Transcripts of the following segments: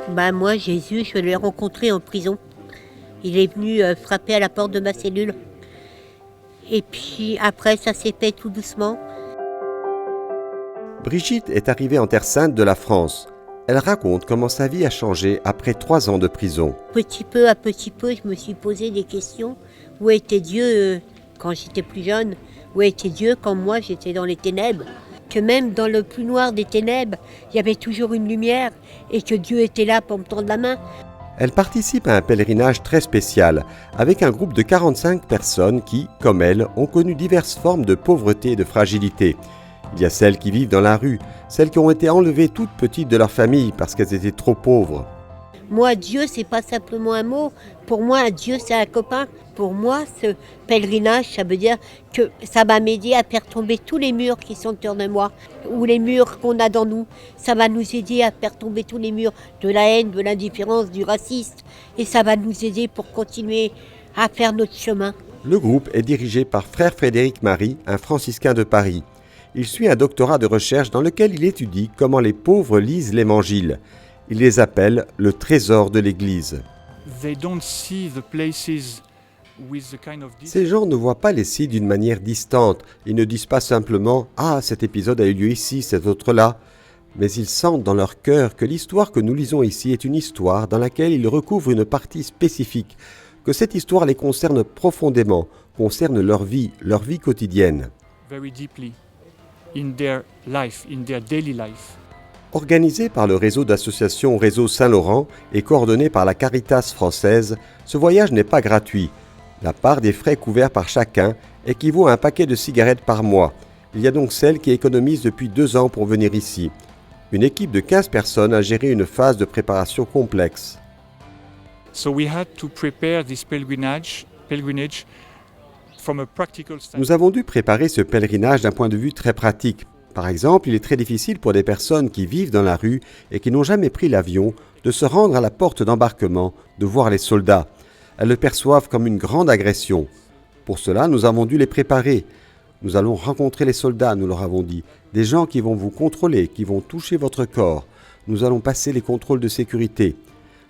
Moi, Jésus, je l'ai rencontré en prison. Il est venu frapper à la porte de ma cellule. Et puis après, ça s'est fait tout doucement. Brigitte est arrivée en Terre Sainte de la France. Elle raconte comment sa vie a changé après 3 ans de prison. Petit peu à petit peu, je me suis posé des questions. Où était Dieu quand j'étais plus jeune? Où était Dieu quand moi j'étais dans les ténèbres? Que même dans le plus noir des ténèbres, il y avait toujours une lumière et que Dieu était là pour me tendre la main. Elle participe à un pèlerinage très spécial, avec un groupe de 45 personnes qui, comme elle, ont connu diverses formes de pauvreté et de fragilité. Il y a celles qui vivent dans la rue, celles qui ont été enlevées toutes petites de leur famille parce qu'elles étaient trop pauvres. Moi, Dieu, c'est pas simplement un mot. Pour moi, Dieu, c'est un copain. Pour moi, ce pèlerinage, ça veut dire que ça va m'aider à faire tomber tous les murs qui sont autour de moi, ou les murs qu'on a dans nous. Ça va nous aider à faire tomber tous les murs de la haine, de l'indifférence, du racisme. Et ça va nous aider pour continuer à faire notre chemin. Le groupe est dirigé par frère Frédéric Marie, un franciscain de Paris. Il suit un doctorat de recherche dans lequel il étudie comment les pauvres lisent l'Évangile. Il les appelle le trésor de l'Église. Ces gens ne voient pas les sites d'une manière distante. Ils ne disent pas simplement « Ah, cet épisode a eu lieu ici, cet autre là ». Mais ils sentent dans leur cœur que l'histoire que nous lisons ici est une histoire dans laquelle ils recouvrent une partie spécifique, que cette histoire les concerne profondément, concerne leur vie quotidienne. Organisé par le réseau d'associations Réseau Saint-Laurent et coordonné par la Caritas française, ce voyage n'est pas gratuit. La part des frais couverts par chacun équivaut à un paquet de cigarettes par mois. Il y a donc celles qui économisent depuis 2 ans pour venir ici. Une équipe de 15 personnes a géré une phase de préparation complexe. Nous avons dû préparer ce pèlerinage d'un point de vue très pratique. Par exemple, il est très difficile pour des personnes qui vivent dans la rue et qui n'ont jamais pris l'avion de se rendre à la porte d'embarquement, de voir les soldats. Elles le perçoivent comme une grande agression. Pour cela, nous avons dû les préparer. Nous allons rencontrer les soldats, nous leur avons dit, des gens qui vont vous contrôler, qui vont toucher votre corps. Nous allons passer les contrôles de sécurité.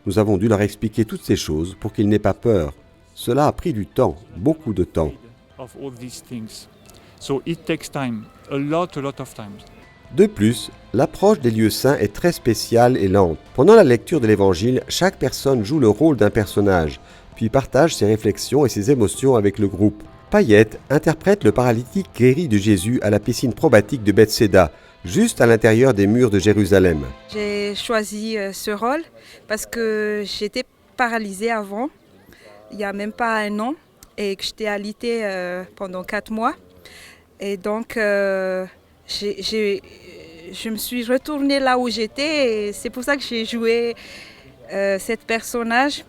Nous avons dû leur expliquer toutes ces choses pour qu'ils n'aient pas peur. Cela a pris du temps, beaucoup de temps. De plus, l'approche des lieux saints est très spéciale et lente. Pendant la lecture de l'Évangile, chaque personne joue le rôle d'un personnage, puis partage ses réflexions et ses émotions avec le groupe. Payette interprète le paralytique guéri de Jésus à la piscine probatique de Bethséda, juste à l'intérieur des murs de Jérusalem. J'ai choisi ce rôle parce que j'étais paralysée avant, il n'y a même pas 1 an, et que j'étais alitée pendant 4 mois. Et donc, je me suis retournée là où j'étais et c'est pour ça que j'ai joué cet personnage,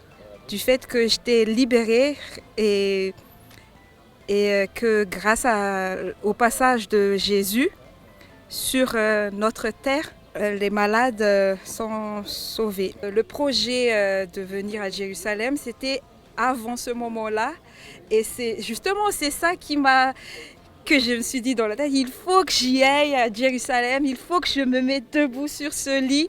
du fait que j'étais libérée et que grâce au passage de Jésus sur notre terre, les malades sont sauvés. Le projet de venir à Jérusalem, c'était avant ce moment-là et c'est ça que je me suis dit dans la tête, il faut que j'y aille à Jérusalem, il faut que je me mette debout sur ce lit.